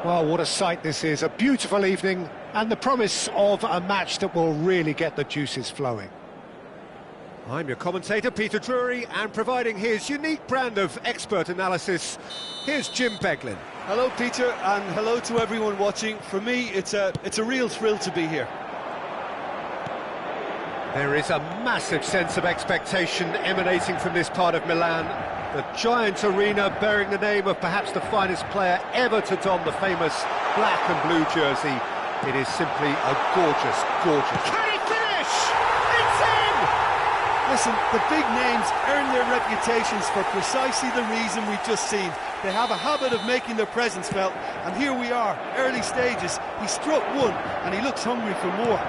Well, what a sight this is. A beautiful evening and the promise of a match that will really get the juices flowing. I'm your commentator, Peter Drury, and providing his unique brand of expert analysis, here's Jim Beglin. Hello, Peter, and hello to everyone watching. For me, it's a real thrill to be here. There is a massive sense of expectation emanating from this part of Milan. The giant arena bearing the name of perhaps the finest player ever to don the famous black and blue jersey. It is simply a gorgeous, gorgeous... Can he finish? It's in! Listen, the big names earn their reputations for precisely the reason we've just seen. They have a habit of making their presence felt, and here we are, early stages. He struck one, and he looks hungry for more.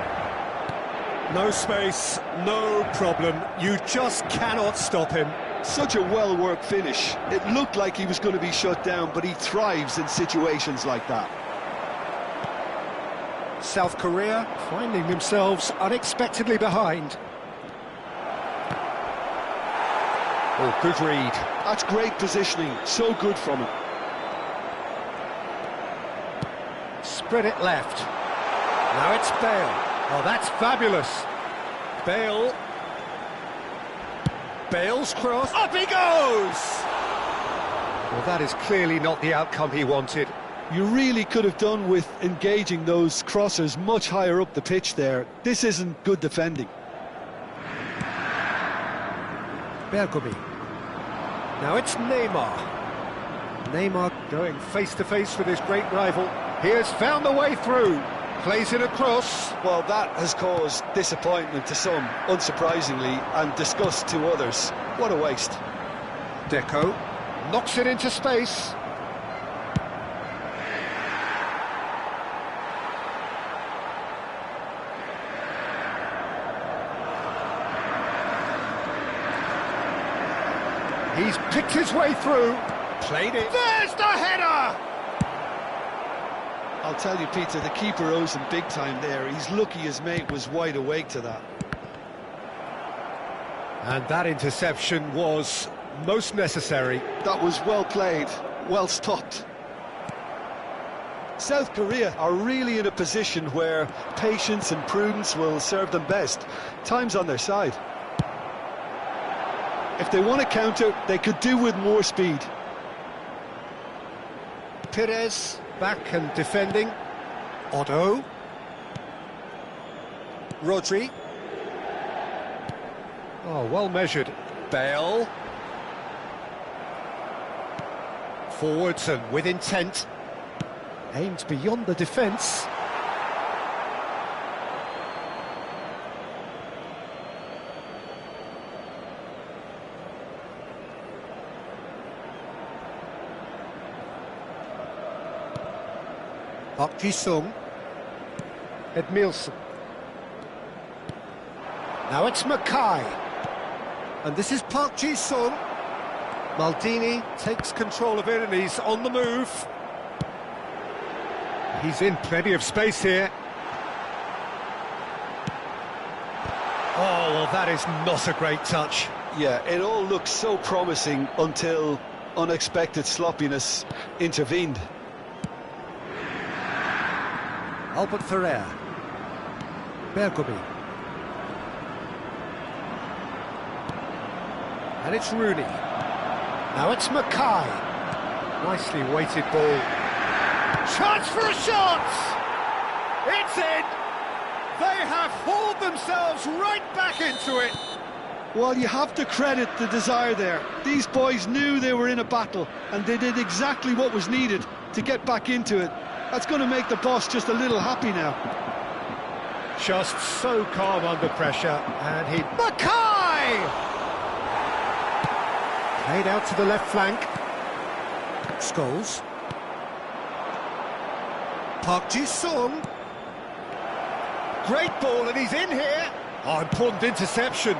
No space, no problem. You just cannot stop him. Such a well-worked finish. It looked like he was going to be shut down, but he thrives in situations like that. South Korea finding themselves unexpectedly behind. Oh, good read. That's great positioning, so good from him. Spread it left. Now it's Bale. Oh, that's fabulous. Bale's cross. Up he goes! Well, that is clearly not the outcome he wanted. You really could have done with engaging those crossers much higher up the pitch there. This isn't good defending. Bergomi. Now it's Neymar. Neymar going face-to-face with his great rival. He has found the way through. Plays it across. Well, that has caused disappointment to some, unsurprisingly, and disgust to others. What a waste. Deco knocks it into space. He's picked his way through. Played it. There's the header! I'll tell you, Peter, the keeper owes him big time there. He's lucky his mate was wide awake to that. And that interception was most necessary. That was well played, well stopped. South Korea are really in a position where patience and prudence will serve them best. Time's on their side. If they want to counter, they could do with more speed. Perez back and defending. Otto. Rodri. Oh, well measured. Bale. Forwards and with intent. Aimed beyond the defence. Park Ji-sung. Edmilson. Now it's Mackay. And this is Park Ji-sung. Maldini takes control of it and he's on the move. He's in plenty of space here. Oh, well, that is not a great touch. Yeah, it all looked so promising until unexpected sloppiness intervened. Albert Ferrer. Bergomi. And it's Rooney. Now it's Mackay. Nicely weighted ball. Chance for a shot! It's in! They have hauled themselves right back into it. Well, you have to credit the desire there. These boys knew they were in a battle, and they did exactly what was needed to get back into it. That's going to make the boss just a little happy now. Just so calm under pressure, and he... Mackay! Played out to the left flank. Scholes. Park Ji-sung. Great ball, and he's in here. Oh, important interception.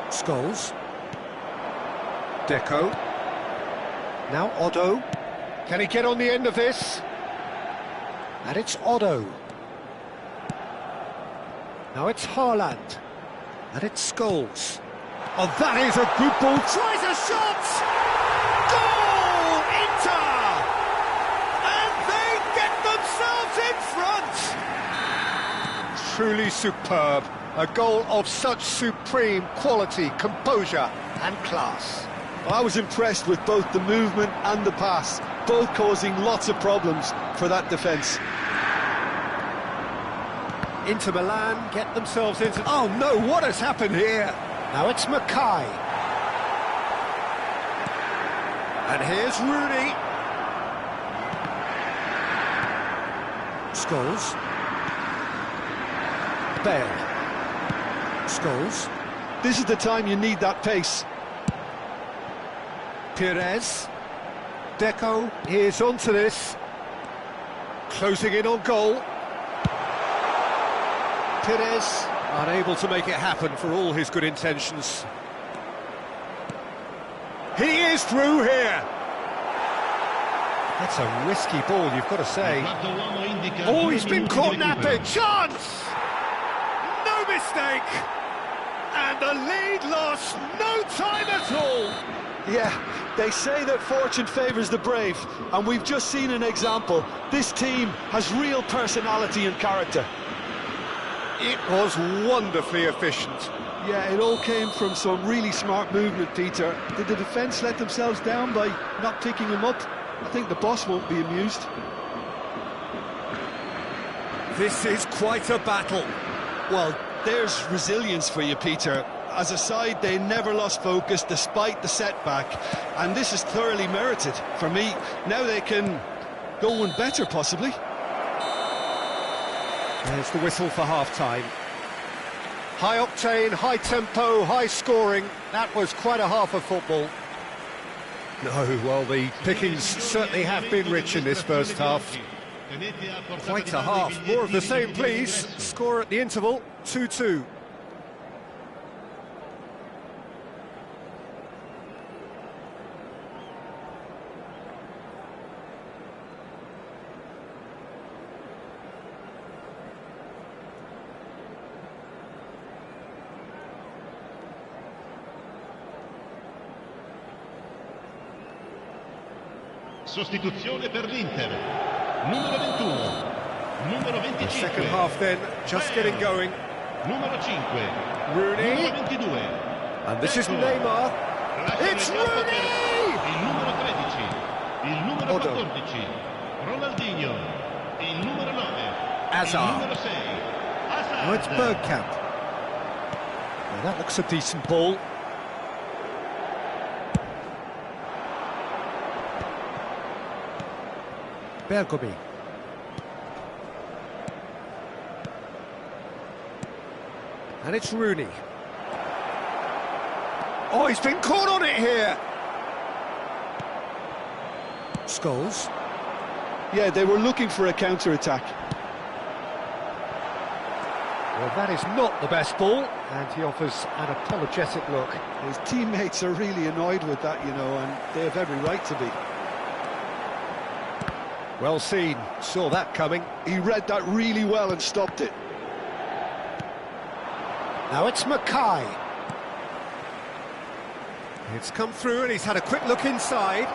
Scholes. Deco. Now Otto. Can he get on the end of this? And it's Otto. Now it's Haaland. And it's Scholes. Oh, that is a good ball. Tries a shot! Goal! Inter! And they get themselves in front! Truly superb. A goal of such supreme quality, composure and class. I was impressed with both the movement and the pass, both causing lots of problems for that defence. Inter Milan get themselves into... Oh no, what has happened here? Now it's Mackay. And here's Rooney. Scholes. Bale. Scholes. This is the time you need that pace. Perez. Deco is onto this. Closing in on goal. Perez unable to make it happen for all his good intentions. He is through here. That's a risky ball, you've got to say. Oh, he's been caught napping. Chance! No mistake! And the lead lost, no time at all. Yeah, they say that fortune favours the brave, and we've just seen an example. This team has real personality and character. It was wonderfully efficient. Yeah, it all came from some really smart movement, Peter. Did the defence let themselves down by not picking him up? I think the boss won't be amused. This is quite a battle. Well, there's resilience for you, Peter. As a side, they never lost focus despite the setback, and this is thoroughly merited. For me, now they can go one better, possibly. There's the whistle for half-time. High octane, high tempo, high scoring. That was quite a half of football. No, well, the pickings certainly have been rich in this first half. Quite a half. More of the same, please. Score at the interval, 2-2. Sostituzione per l'Inter. Numero 21. Numero 25. The second half then, just getting going. Numero 5. Rooney. Numero 22. And this is Neymar. It's Rooney! Il numero 13. Il numero Odo. 14. Ronaldinho. Il numero 9. Hazard. Il numero 6. Hazard. Now it's Bergkamp. Well, that looks a decent ball. Bergomi. And it's Rooney. Oh, he's been caught on it here. Scholes. Yeah, they were looking for a counter-attack. Well, that is not the best ball, and he offers an apologetic look. His teammates are really annoyed with that, you know, and they have every right to be. Well seen, saw that coming. He read that really well and stopped it. Now it's Mackay. It's come through and he's had a quick look inside.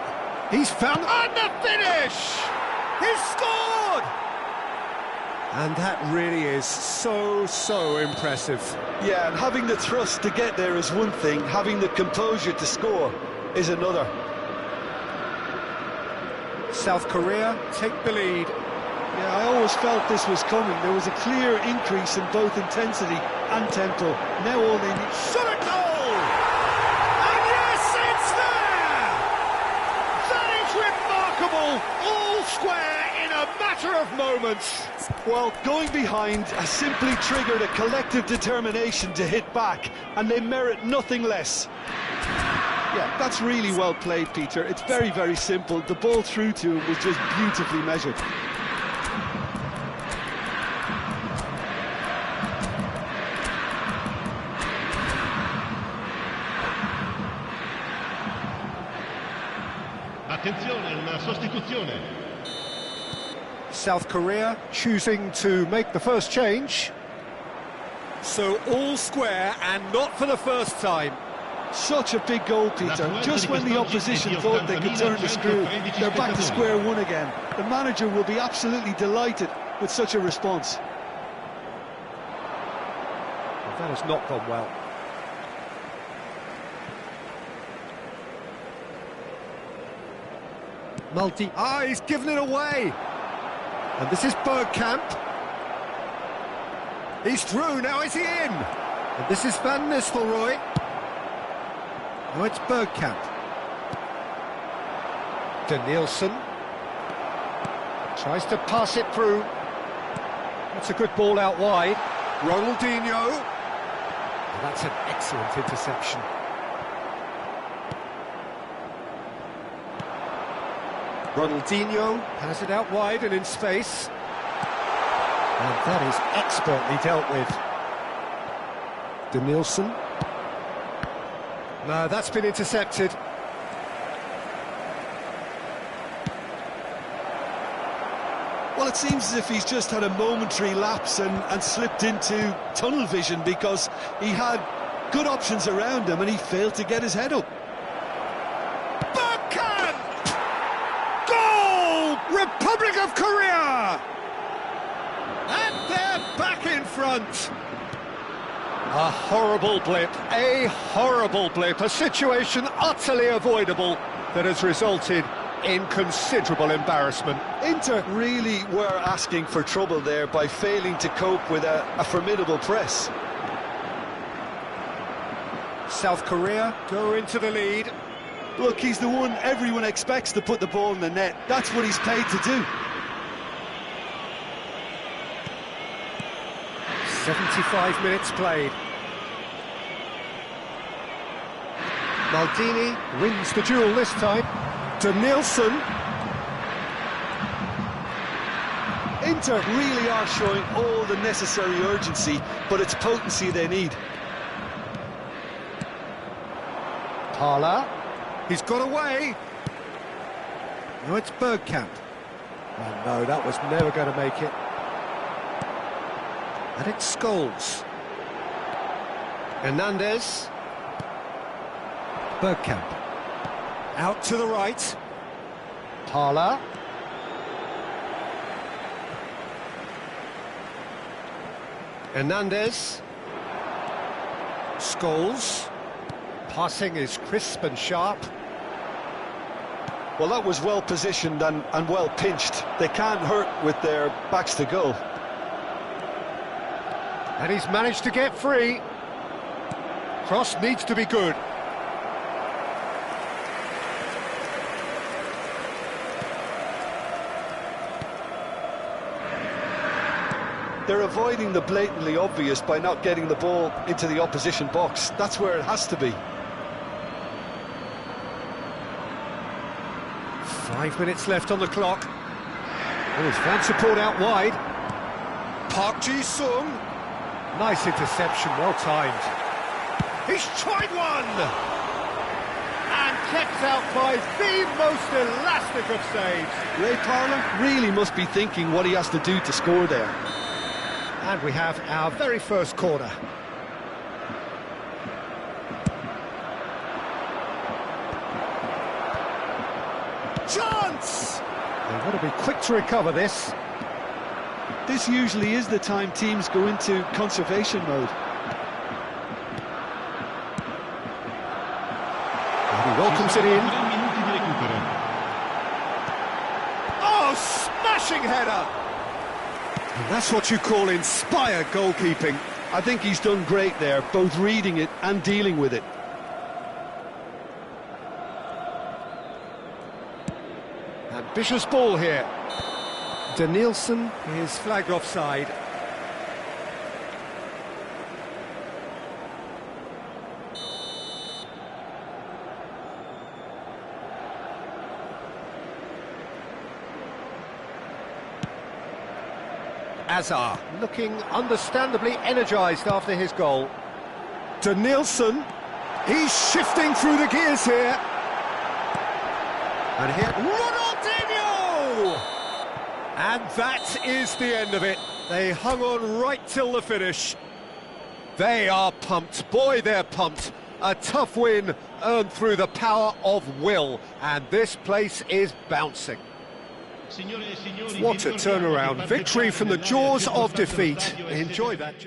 He's found... And the finish! He's scored! And that really is so impressive. Yeah, and having the thrust to get there is one thing, having the composure to score is another. South Korea take the lead. Yeah, I always felt this was coming. There was a clear increase in both intensity and tempo. Now all they need... Shot at goal! And yes, it's there! That is remarkable! All square in a matter of moments. Well, going behind has simply triggered a collective determination to hit back, and they merit nothing less. Yeah, that's really well played, Peter. It's very simple. The ball through to him was just beautifully measured. Attenzione, una sostituzione. South Korea choosing to make the first change. So all square and not for the first time. Such a big goal, Peter. Just when the opposition thought they could turn the screw, they're back to square one again. The manager will be absolutely delighted with such a response. Well, that has not gone well. He's given it away. And this is Bergkamp. He's through, now is he in? And this is Van Nistelrooy. Now it's Bergkamp. Danielson. Tries to pass it through. That's a good ball out wide. Ronaldinho. And that's an excellent interception. Ronaldinho has it out wide and in space. And that is expertly dealt with. Danielson. No, that's been intercepted. Well, it seems as if he's just had a momentary lapse and slipped into tunnel vision, because he had good options around him and he failed to get his head up. Republic of Korea! And they're back in front. A horrible blip, a situation utterly avoidable that has resulted in considerable embarrassment. Inter really were asking for trouble there by failing to cope with a formidable press. South Korea go into the lead. Look, he's the one everyone expects to put the ball in the net. That's what he's paid to do. 75 minutes played. Maldini wins the duel this time. Danielson. Inter really are showing all the necessary urgency, but it's potency they need. Parla. He's got away. No, it's Bergkamp. Oh no, that was never going to make it. And it's Scholes. Hernandez. Bergkamp. Out to the right. Parla. Hernandez. Scholes. Passing is crisp and sharp. Well, that was well positioned and well pinched. They can't hurt with their backs to goal. And he's managed to get free. Cross needs to be good. They're avoiding the blatantly obvious by not getting the ball into the opposition box. That's where it has to be. 5 minutes left on the clock. And his fan support out wide. Park Ji-sung. Nice interception, well timed. He's tried one! And kept out by the most elastic of saves. Ray Parla really must be thinking what he has to do to score there. And we have our very first corner. Chance! They've got to be quick to recover this. This usually is the time teams go into conservation mode. And he welcomes it in. Oh, smashing header! And that's what you call inspired goalkeeping. I think he's done great there, both reading it and dealing with it. Ambitious ball here. Danielson is flagged offside. Azar looking understandably energised after his goal. Danielson, he's shifting through the gears here. And here, Ronaldinho! And that is the end of it. They hung on right till the finish. They are pumped. Boy, they're pumped. A tough win earned through the power of will, and this place is bouncing. What a turnaround. Victory from the jaws of defeat. Enjoy that.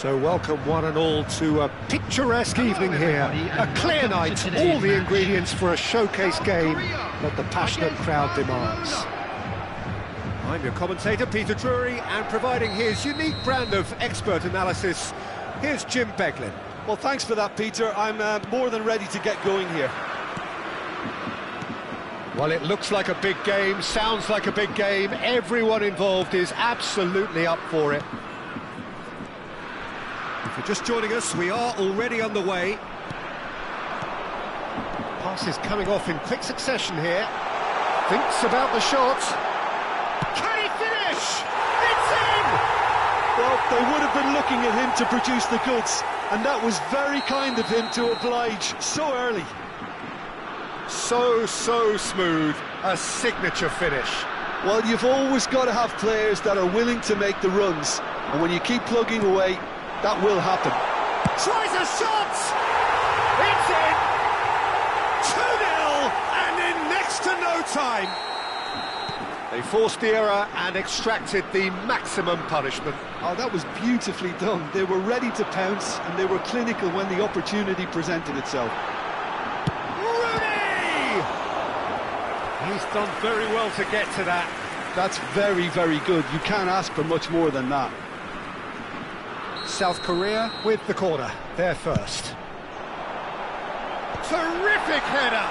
So welcome one and all to a picturesque evening here. A clear night, all the ingredients for a showcase game that the passionate crowd demands. I'm your commentator, Peter Drury, and providing his unique brand of expert analysis, here's Jim Beglin. Well, thanks for that, Peter. I'm more than ready to get going here. Well, it looks like a big game, sounds like a big game. Everyone involved is absolutely up for it. If you're just joining us, we are already underway. Passes coming off in quick succession here. Thinks about the shot. Can he finish? It's in! Well, they would have been looking at him to produce the goods, and that was very kind of him to oblige so early. So smooth, a signature finish. Well, you've always got to have players that are willing to make the runs, and when you keep plugging away, that will happen. Tries a shot! It's in! 2-0, and in next to no time. They forced the error and extracted the maximum punishment. Oh, that was beautifully done. They were ready to pounce, and they were clinical when the opportunity presented itself. He's done very well to get to that. That's very, very good. You can't ask for much more than that. South Korea with the corner, they're first. Terrific header!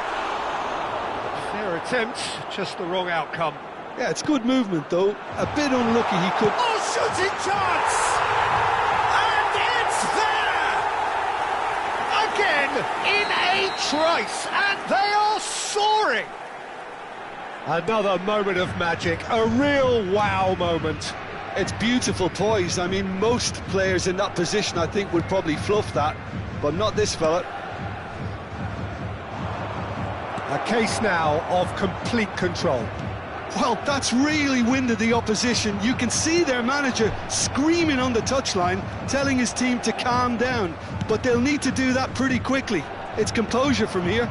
Fair attempt, just the wrong outcome. Yeah, it's good movement, though. A bit unlucky he could... Oh, shooting chance! And it's there! Again, in a trice, and they are soaring! Another moment of magic, a real wow moment. It's beautiful poise. I mean, most players in that position, I think, would probably fluff that, but not this fella. A case now of complete control. Well, that's really winded the opposition. You can see their manager screaming on the touchline, telling his team to calm down, but they'll need to do that pretty quickly. It's composure from here.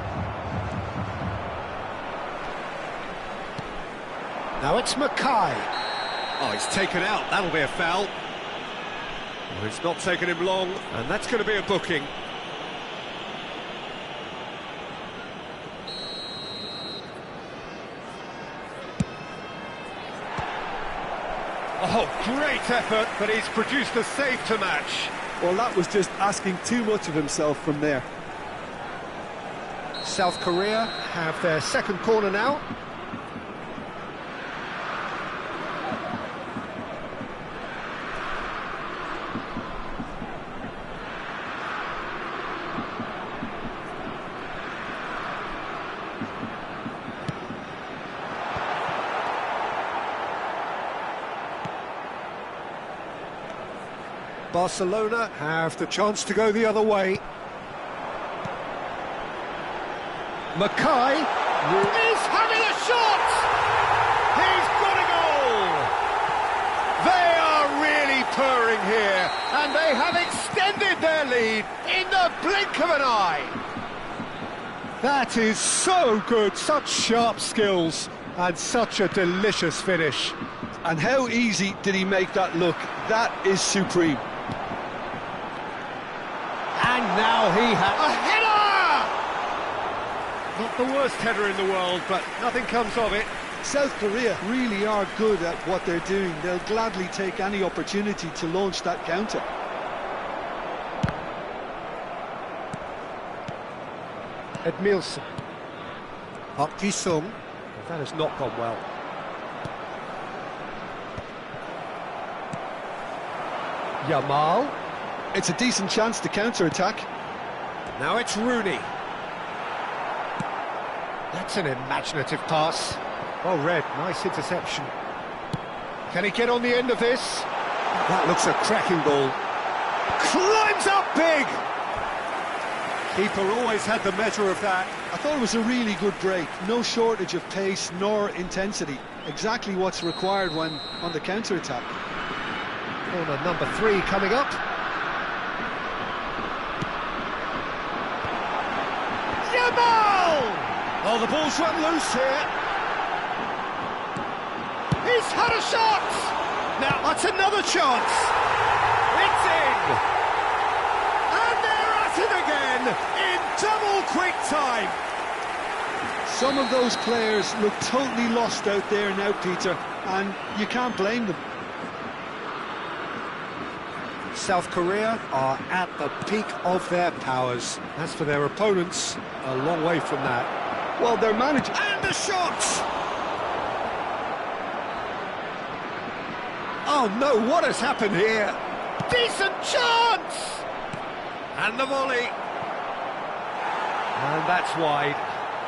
Now it's Mackay. Oh, he's taken out. That'll be a foul. Well, it's not taken him long, and that's going to be a booking. Oh, great effort, but he's produced a save to match. Well, that was just asking too much of himself from there. South Korea have their second corner now. Barcelona have the chance to go the other way. Mackay is having a shot! He's got a goal! They are really purring here, and they have extended their lead in the blink of an eye. That is so good, such sharp skills, and such a delicious finish. And how easy did he make that look? That is supreme. And now he has a header! Not the worst header in the world, but nothing comes of it. South Korea really are good at what they're doing. They'll gladly take any opportunity to launch that counter. Edmilson. Park Ji-sung. That has not gone well. Yamal. It's a decent chance to counter-attack. Now it's Rooney. That's an imaginative pass. Well read, nice interception. Can he get on the end of this? That looks a cracking ball. Climbs up big! Keeper always had the measure of that. I thought it was a really good break. No shortage of pace nor intensity. Exactly what's required when on the counter-attack. Corner number 3 coming up. Yamal! Oh, the ball's run loose here. He's had a shot! Now, that's another chance. It's in! again in double quick time. Some of those players look totally lost out there now, Peter, and you can't blame them. South Korea are at the peak of their powers. As for their opponents, a long way from that. Well, they're managing... And the shots! Oh no, what has happened here? Decent chance! And the volley. And that's wide.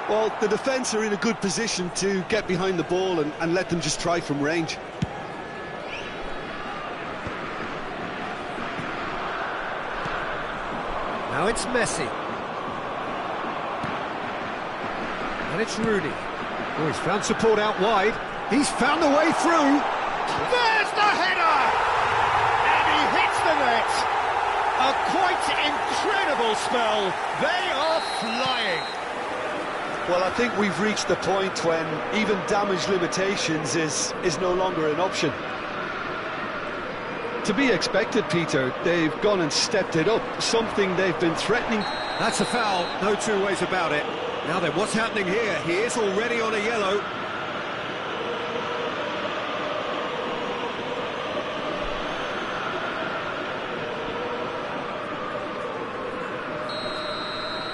Well, the defence are in a good position to get behind the ball and let them just try from range. Now it's Messi. And it's Rooney. Oh, he's found support out wide. He's found a way through. There's the header! And he hits the net. A quite incredible spell. They are flying. Well, I think we've reached the point when even damage limitations is no longer an option. To be expected, Peter, they've gone and stepped it up, something they've been threatening. That's a foul, no two ways about it. Now then, what's happening here? He is already on a yellow.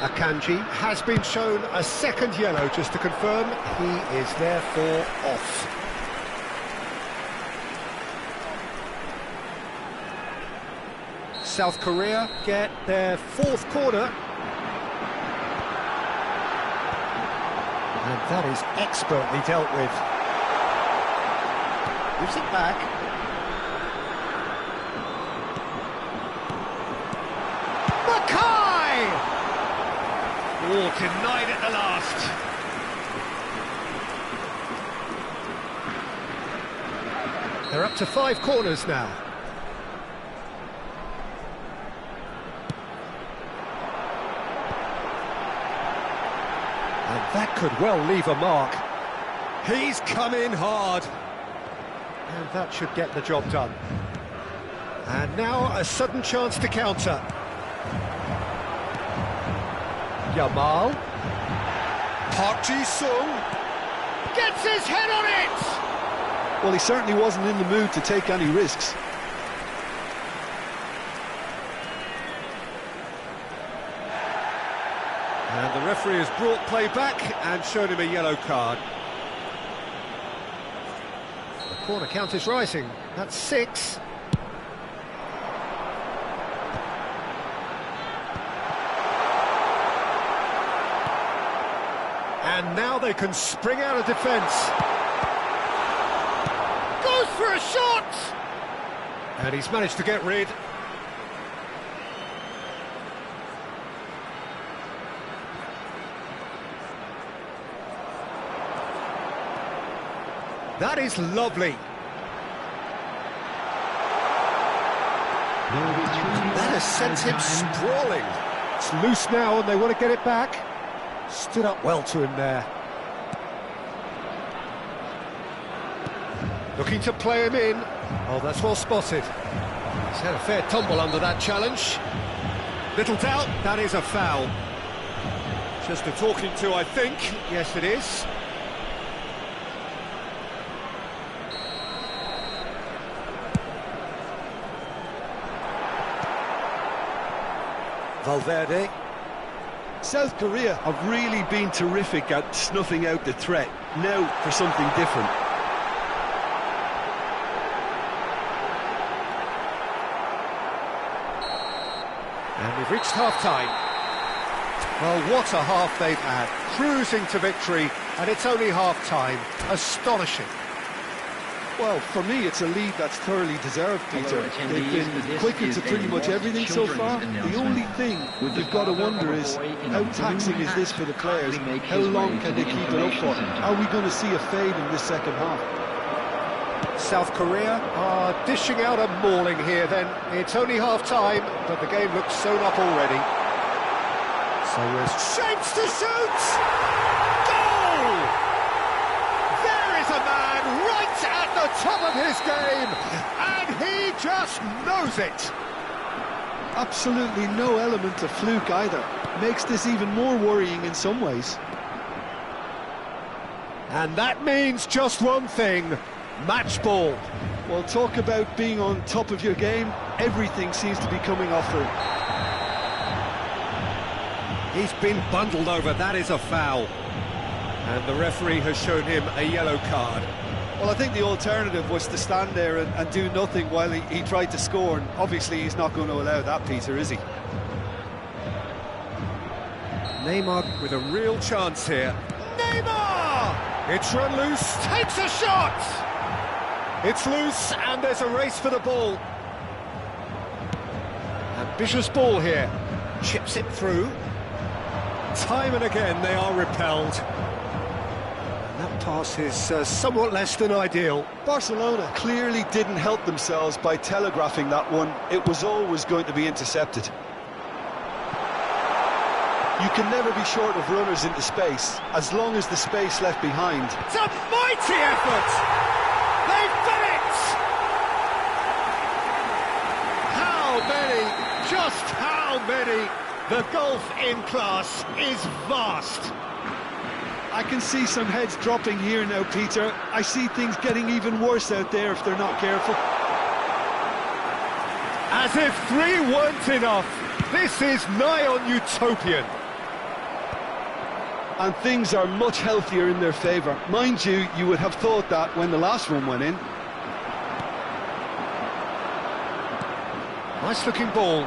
Akanji has been shown a second yellow, just to confirm. He is therefore off. South Korea get their fourth corner. And that is expertly dealt with. Gives it back. Oh, denied at the last. They're up to 5 corners now. And that could well leave a mark. He's come in hard. And that should get the job done. And now a sudden chance to counter. Yamal. Park Ji-sung gets his head on it! Well, he certainly wasn't in the mood to take any risks. And the referee has brought play back and shown him a yellow card. The corner count is rising. That's 6. And now they can spring out of defence. Goes for a shot! And he's managed to get rid. That is lovely. That has sent him sprawling. It's loose now and they want to get it back. Stood up well to him there. Looking to play him in. Oh, that's well spotted. He's had a fair tumble under that challenge. Little doubt, that is a foul. Just a talking to, I think. Yes, it is. Valverde. South Korea have really been terrific at snuffing out the threat. Now for something different. And we've reached half-time. Well, what a half they've had. Cruising to victory, and it's only half-time. Astonishing. Well, for me, it's a lead that's thoroughly deserved, Peter. They've been quick into pretty much everything so far. The only thing you've got to wonder is, how taxing is this for the players? How long can they keep it up for? Are we going to see a fade in this second half? South Korea are dishing out a mauling here then. It's only half-time, but the game looks sewn up already. So there's shapes to shoot! Goal! There is a man right at the top of his game, and he just knows it. Absolutely no element of fluke either. Makes this even more worrying in some ways. And that means just one thing, match ball. Well, talk about being on top of your game. Everything seems to be coming off for him. He's been bundled over, that is a foul. And the referee has shown him a yellow card. Well, I think the alternative was to stand there and do nothing while he tried to score, and obviously he's not going to allow that, Peter, is he? Neymar with a real chance here. Neymar! It's run loose, takes a shot! It's loose, and there's a race for the ball. Ambitious ball here. Chips it through. Time and again they are repelled. And that pass is somewhat less than ideal. Barcelona clearly didn't help themselves by telegraphing that one. It was always going to be intercepted. You can never be short of runners into space, as long as the space left behind. It's a mighty effort! They've done it! How many, just how many? The gulf in class is vast. I can see some heads dropping here now, Peter. I see things getting even worse out there if they're not careful. As if 3 weren't enough, this is nigh on utopian. And things are much healthier in their favour. Mind you, you would have thought that when the last one went in. Nice looking ball.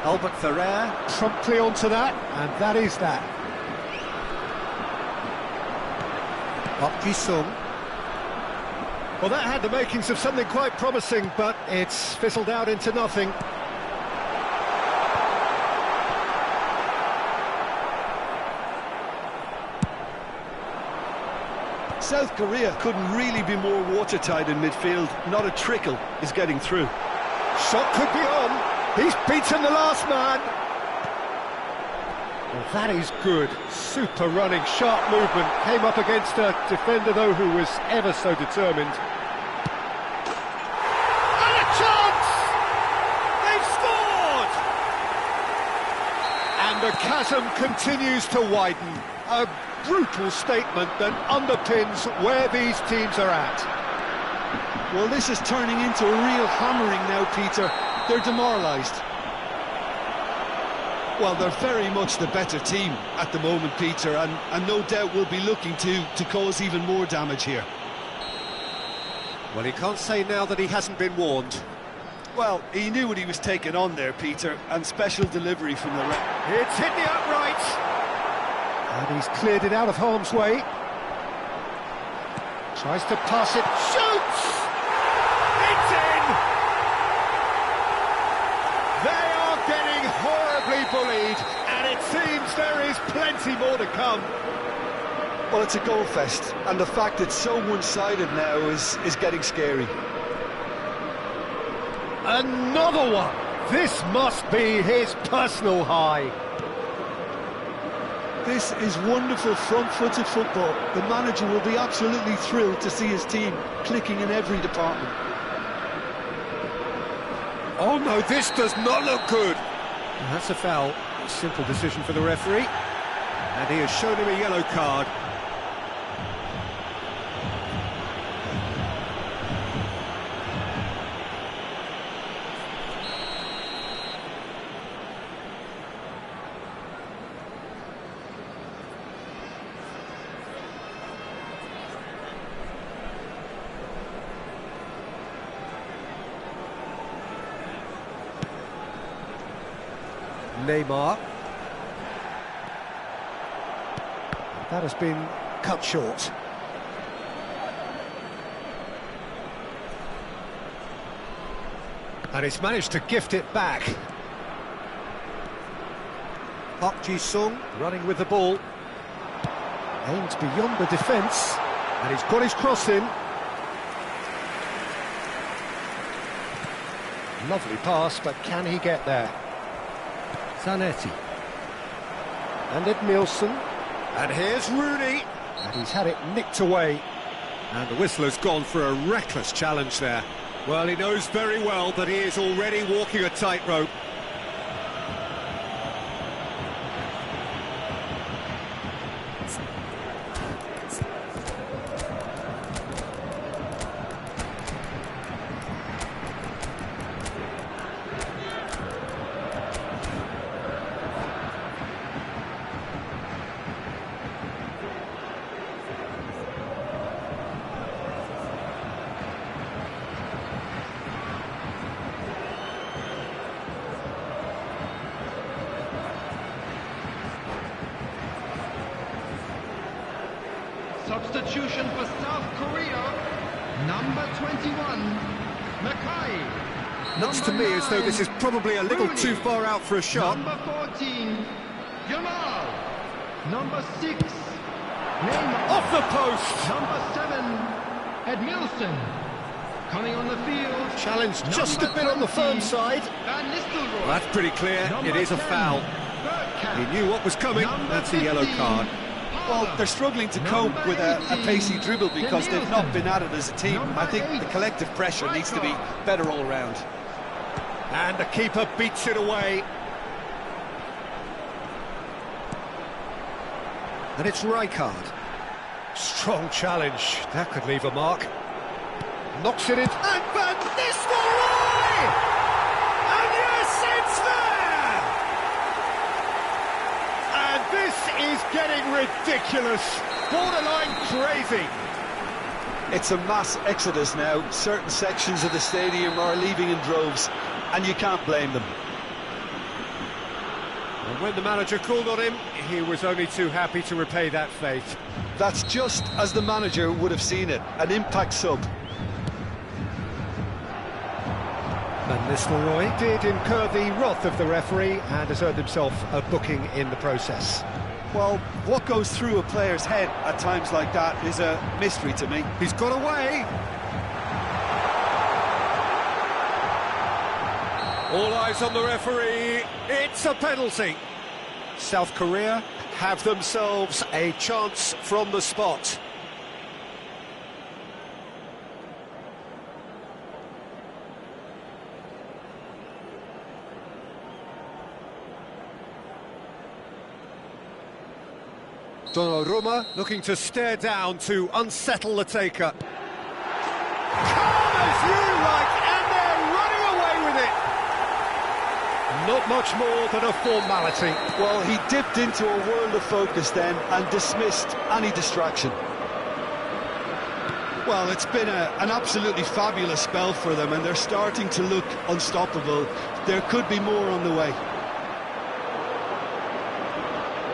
Albert Ferrer promptly onto that, and that is that. Park Ji-sung. Well, that had the makings of something quite promising, but it's fizzled out into nothing. South Korea couldn't really be more watertight in midfield. Not a trickle is getting through. Shot could be on. He's beaten the last man. Well, that is good. Super running, sharp movement. Came up against a defender, though, who was ever so determined. And a chance! They've scored! And the chasm continues to widen. A brutal statement that underpins where these teams are at. Well, this is turning into a real hammering now, Peter. They're demoralised. Well, they're very much the better team at the moment, Peter, and no doubt will be looking to cause even more damage here. Well, he can't say now that he hasn't been warned. Well, he knew what he was taking on there, Peter, and special delivery from the ref. It's hit the upright. And he's cleared it out of harm's way. Tries to pass it, shoots! It's in! They are getting horribly bullied, and it seems there is plenty more to come. Well, it's a goal fest, and the fact it's so one-sided now is getting scary. Another one! This must be his personal high. This is wonderful front-footed football. The manager will be absolutely thrilled to see his team clicking in every department. Oh no, this does not look good. And that's a foul. A simple decision for the referee. And he has shown him a yellow card. Neymar. That has been cut short. And he's managed to gift it back. Park Ji-sung running with the ball. Aims beyond the defence. And he's got his cross in. Lovely pass, but can he get there? Zanetti. And Edmilson. And here's Rooney. And he's had it nicked away. And the whistler's gone for a reckless challenge there. Well, he knows very well that he is already walking a tightrope. Substitution for South Korea. Number 21, Mackay. Looks to me as though this is probably a little too far out for a shot. Number 14, Yamal. Number 6, Neymar. Off the post! Number 7, Edmilson. Coming on the field. Challenge just a bit on the firm side. Van Nistelrooy. Well, that's pretty clear. Number It is a 10, foul. Bergkamp. He knew what was coming. Number That's a yellow 15, card. Well, they're struggling to cope Number with a 18, pacey dribble because they've not been at it as a team. Number I think 8, the collective pressure needs to be better all around. And the keeper beats it away. And it's Rijkaard. Strong challenge. That could leave a mark. Knocks it in. And Van Nistelrooy! And yes, it's there! And this is getting ridiculous. Borderline crazy. It's a mass exodus now. Certain sections of the stadium are leaving in droves, and you can't blame them. And when the manager called on him, he was only too happy to repay that faith. That's just as the manager would have seen it, an impact sub. Van Nistelrooy did incur the wrath of the referee and has earned himself a booking in the process. Well, what goes through a player's head at times like that is a mystery to me. He's got away. All eyes on the referee. It's a penalty. South Korea have themselves a chance from the spot. Donnarumma looking to stare down to unsettle the taker. Calm as you like, and they're running away with it. Not much more than a formality. Well, he dipped into a world of focus then and dismissed any distraction. Well, it's been an absolutely fabulous spell for them, and they're starting to look unstoppable. There could be more on the way.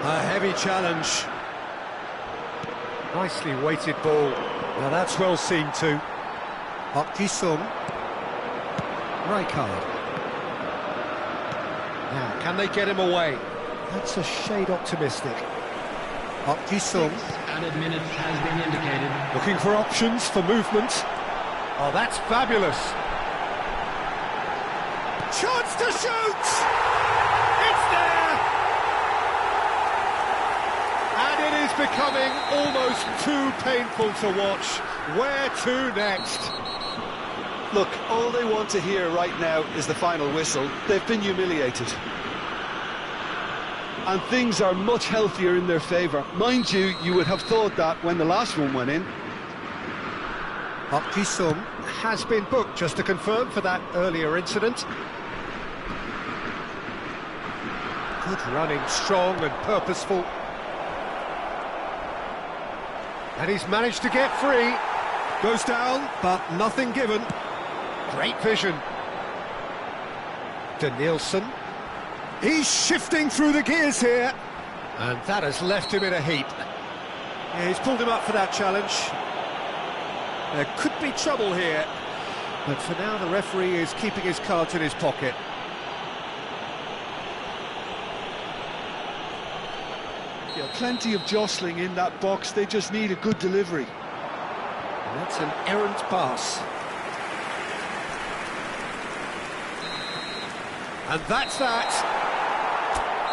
A heavy challenge. Nicely weighted ball. Now that's well seen too. Park Ji-sung. Rijkaard. Now, can they get him away? That's a shade optimistic. Park Ji-sung. Added minutes has been indicated. Looking for options for movement. Oh, that's fabulous. Chance to shoot! It's there! And it is becoming almost too painful to watch. Where to next? Look, all they want to hear right now is the final whistle. They've been humiliated. And things are much healthier in their favour. Mind you, you would have thought that when the last one went in. Park Ji-sung has been booked, just to confirm, for that earlier incident. Good running, strong and purposeful. And he's managed to get free. Goes down, but nothing given. Great vision. Danielson. He's shifting through the gears here. And that has left him in a heap. Yeah, he's pulled him up for that challenge. There could be trouble here. But for now, the referee is keeping his cards in his pocket. Yeah, plenty of jostling in that box. They just need a good delivery. And that's an errant pass. And that's that.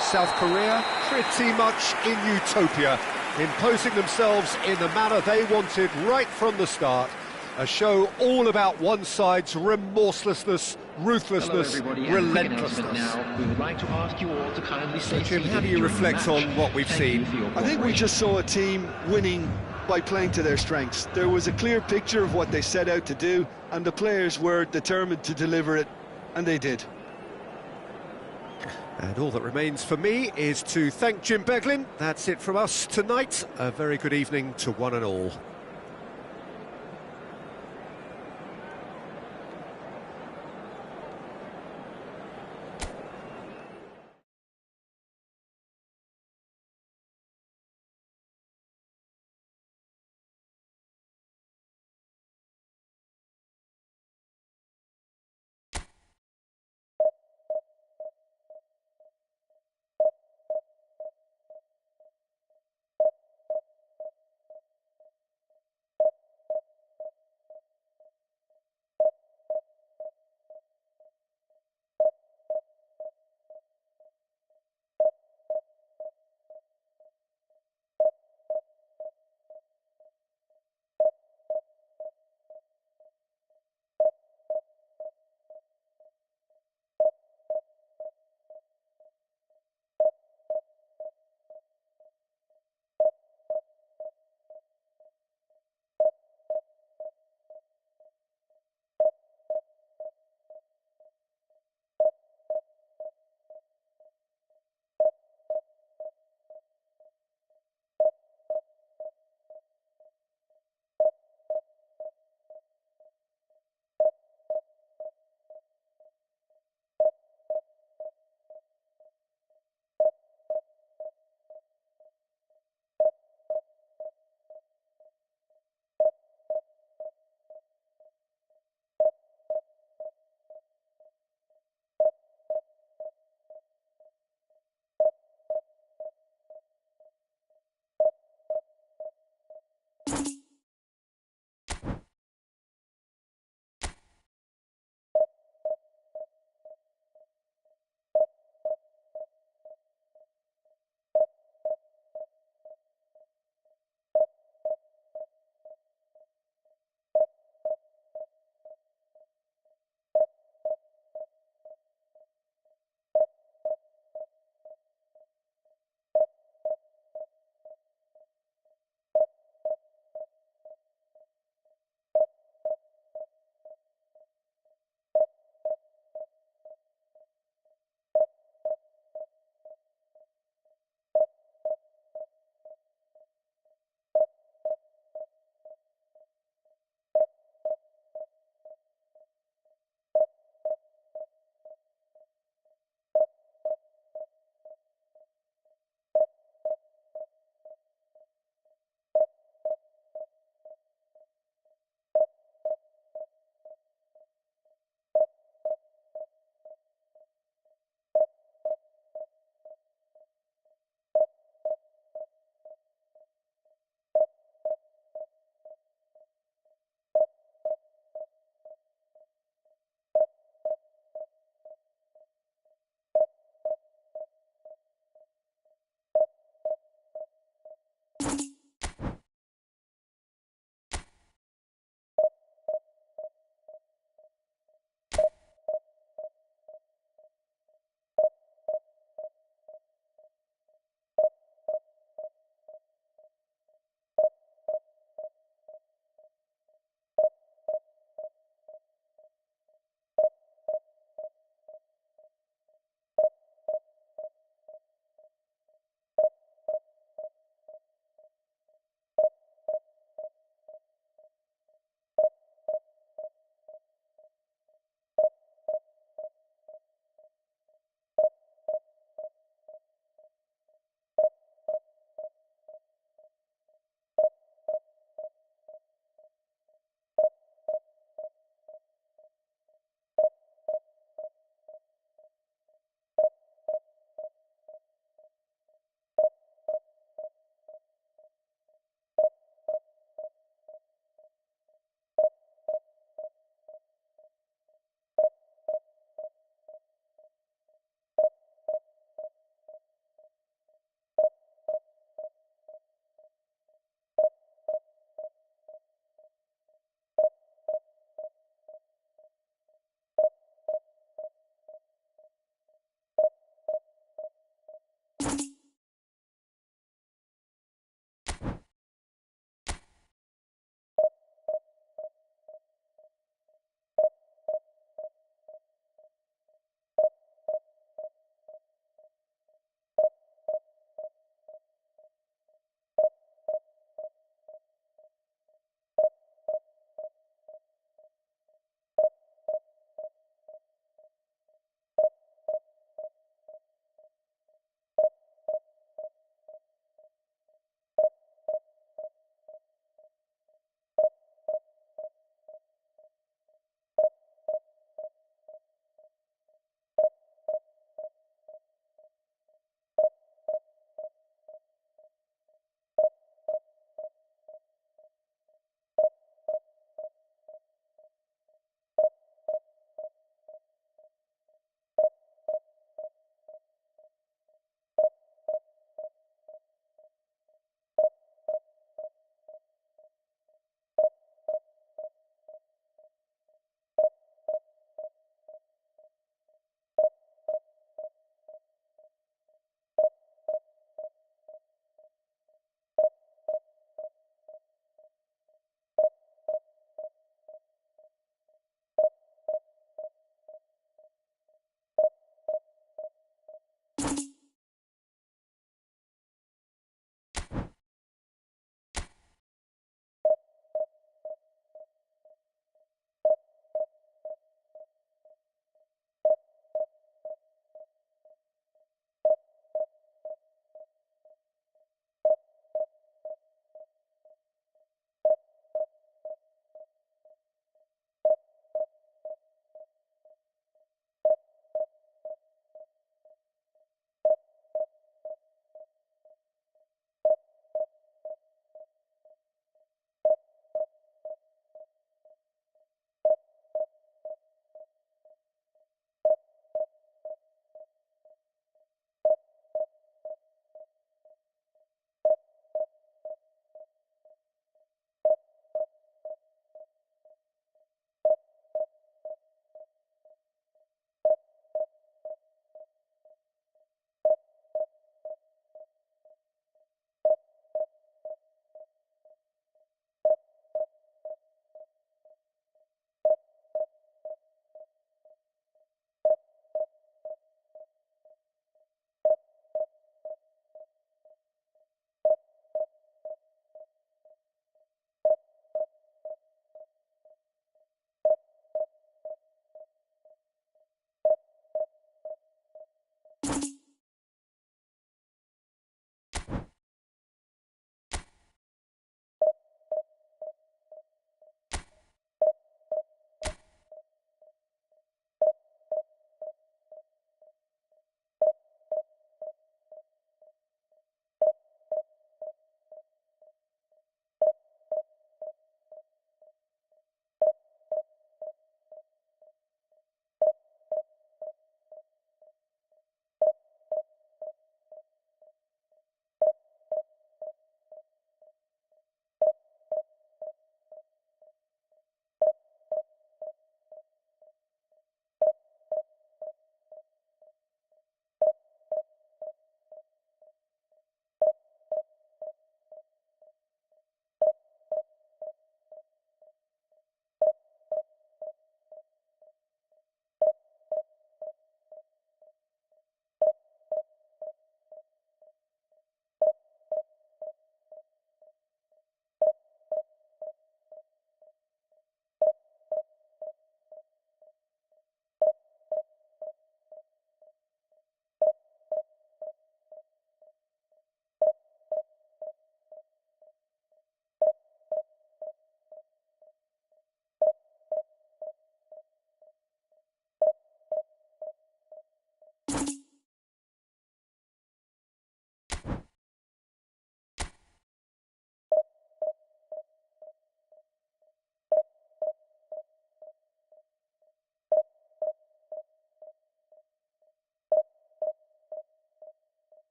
South Korea pretty much in utopia, imposing themselves in the manner they wanted right from the start. A show all about one side's remorselessness, ruthlessness, relentlessness. Now, we would like to ask you all to kindly stay Jim, how do you seated reflect during the on match. what we've Thank seen? you for your I think we cooperation. just saw a team winning by playing to their strengths. There was a clear picture of what they set out to do, and the players were determined to deliver it, and they did. And all that remains for me is to thank Jim Beglin. That's it from us tonight. A very good evening to one and all.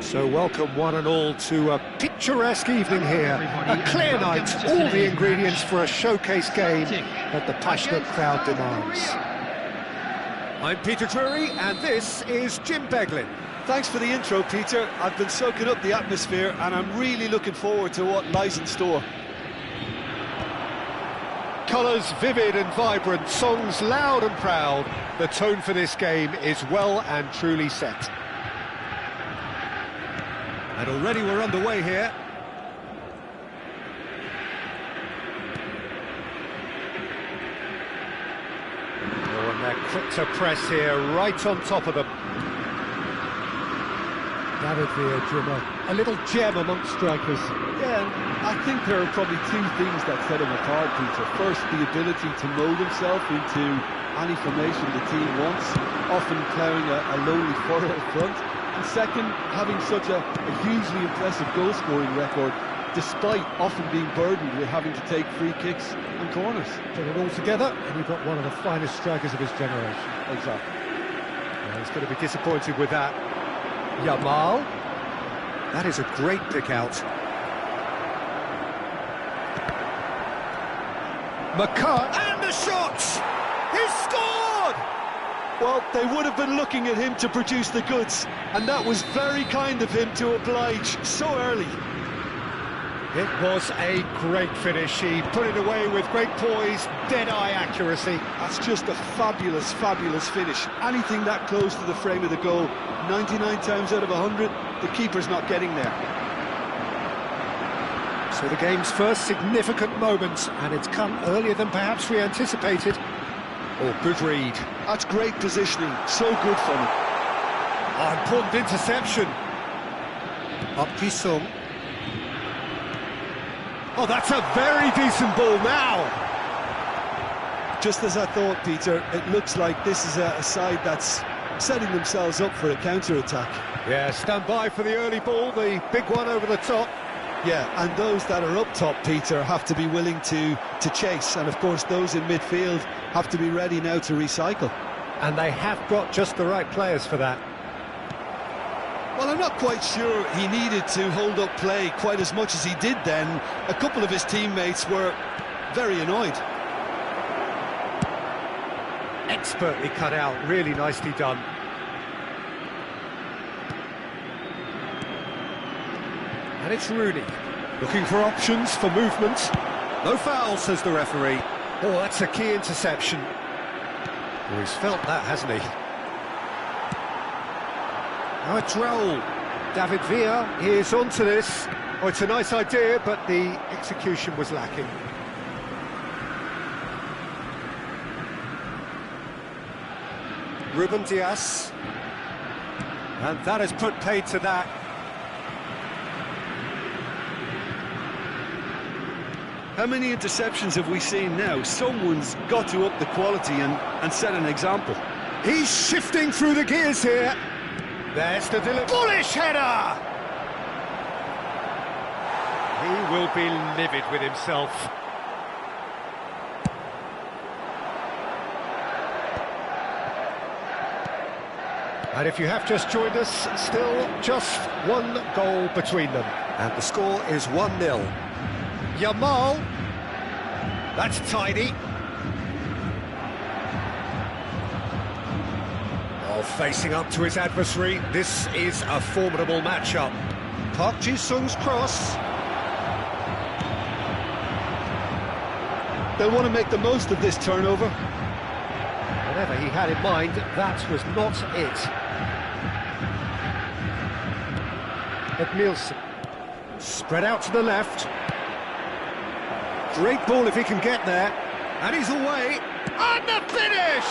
So welcome one and all to a picturesque evening here. A clear night, all the ingredients for a showcase game that the passionate crowd demands. I'm Peter Drury and this is Jim Beglin. Thanks for the intro, Peter. I've been soaking up the atmosphere and I'm really looking forward to what lies in store. Colours vivid and vibrant, songs loud and proud. The tone for this game is well and truly set. And already we're underway here. Oh, and they're quick to press here, right on top of them. David Villa, Jim, a little gem amongst strikers. Yeah, I think there are probably two things that set him apart, Peter. First, the ability to mould himself into any formation the team wants, often ploughing a lonely furrow up front. And second, having such a hugely impressive goal-scoring record, despite often being burdened with having to take free kicks and corners. Put it all together, and you've got one of the finest strikers of his generation. Exactly. Well, he's going to be disappointed with that. Yamal. That is a great pick out. McCart, and the shot! He scored! Well, they would have been looking at him to produce the goods, and that was very kind of him to oblige so early. It was a great finish. He put it away with great poise, dead-eye accuracy. That's just a fabulous, fabulous finish. Anything that close to the frame of the goal, 99 times out of 100, the keeper's not getting there. So the game's first significant moment, and it's come earlier than perhaps we anticipated. Oh, good read. That's great positioning, so good for him. Oh, important interception. Up Ji-sung. Oh, that's a very decent ball now. Just as I thought, Peter, it looks like this is a side that's setting themselves up for a counter-attack. Yeah, stand by for the early ball, the big one over the top. Yeah, and those that are up top, Peter, have to be willing to chase. And, of course, those in midfield have to be ready now to recycle. And they have got just the right players for that. Well, I'm not quite sure he needed to hold up play quite as much as he did then. A couple of his teammates were very annoyed. Expertly cut out, really nicely done. And it's Rooney, looking for options for movement. No foul, says the referee. Oh, that's a key interception. Oh, he's felt that, hasn't he? Now it's Raul. David Villa is onto this. Oh, it's a nice idea, but the execution was lacking. Ruben Dias. And that has put paid to that. How many interceptions have we seen now? Someone's got to up the quality and set an example. He's shifting through the gears here. There's the bullish header! He will be livid with himself. And if you have just joined us, still just one goal between them. And the score is 1-0. Yamal. That's tidy. Oh, facing up to his adversary, this is a formidable matchup. Park Ji-sung's cross. They'll want to make the most of this turnover. Whatever he had in mind, that was not it. Nielsen. Spread out to the left. Great ball if he can get there. And he's away. And the finish!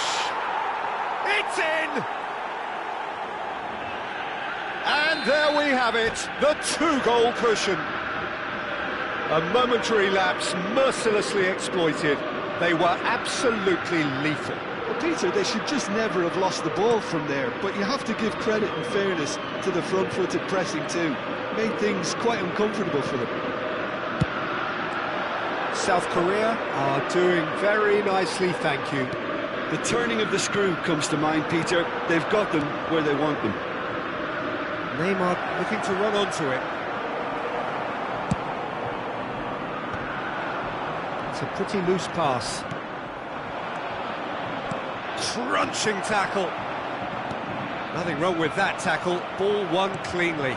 It's in! And there we have it, the two-goal cushion. A momentary lapse mercilessly exploited. They were absolutely lethal. Well, Peter, they should just never have lost the ball from there, but you have to give credit and fairness to the front-footed pressing too. Made things quite uncomfortable for them. South Korea are doing very nicely, thank you. The turning of the screw comes to mind, Peter. They've got them where they want them. Neymar looking to run onto it. It's a pretty loose pass. Crunching tackle. Nothing wrong with that tackle. Ball won cleanly.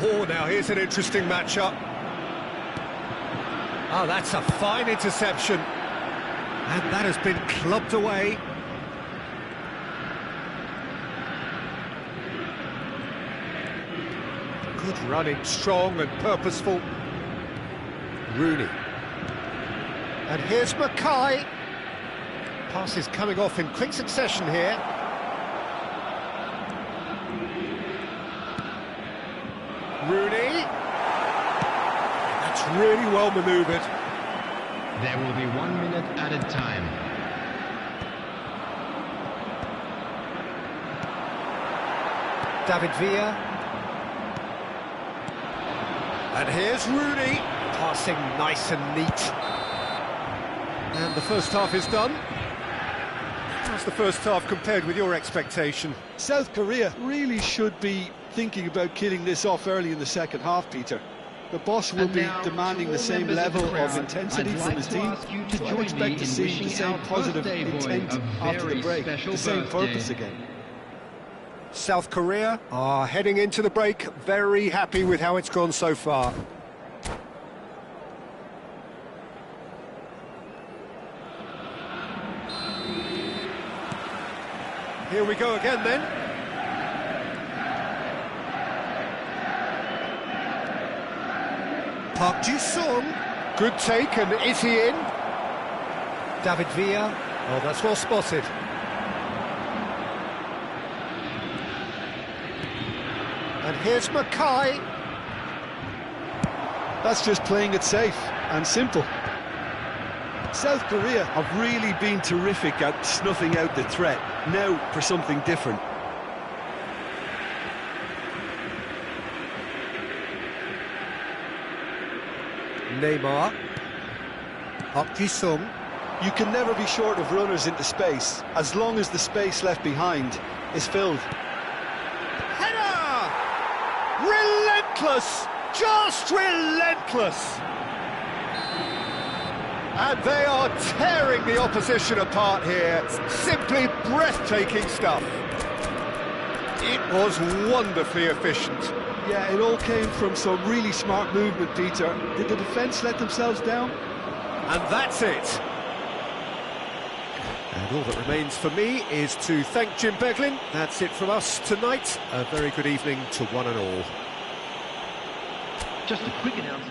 Oh, now here's an interesting matchup. Oh, that's a fine interception. And that has been clubbed away. Good running, strong and purposeful. Rooney. And here's Mackay. Pass is coming off in quick succession here. Rooney. That's really well manoeuvred. There will be 1 minute added time. David Villa. And here's Rooney. Passing nice and neat. And the first half is done. How's the first half compared with your expectation? South Korea really should be thinking about killing this off early in the second half, Peter. The boss will be demanding the same level of intensity from his team, so I expect to see the same positive intent after the break, the same purpose again. South Korea are heading into the break very happy with how it's gone so far. Here we go again then. Park Ji-sung. Good take, and is he in? David Villa. Oh, that's well spotted. And here's Mackay. That's just playing it safe and simple. South Korea have really been terrific at snuffing out the threat. Now for something different. Neymar. Park Ji-sung. You can never be short of runners into space, as long as the space left behind is filled. Header! Relentless! Just relentless! And they are tearing the opposition apart here. Simply breathtaking stuff. It was wonderfully efficient. Yeah, it all came from some really smart movement, Peter. Did the defence let themselves down? And that's it. And all that remains for me is to thank Jim Beglin. That's it from us tonight. A very good evening to one and all. Just a quick announcement.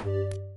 you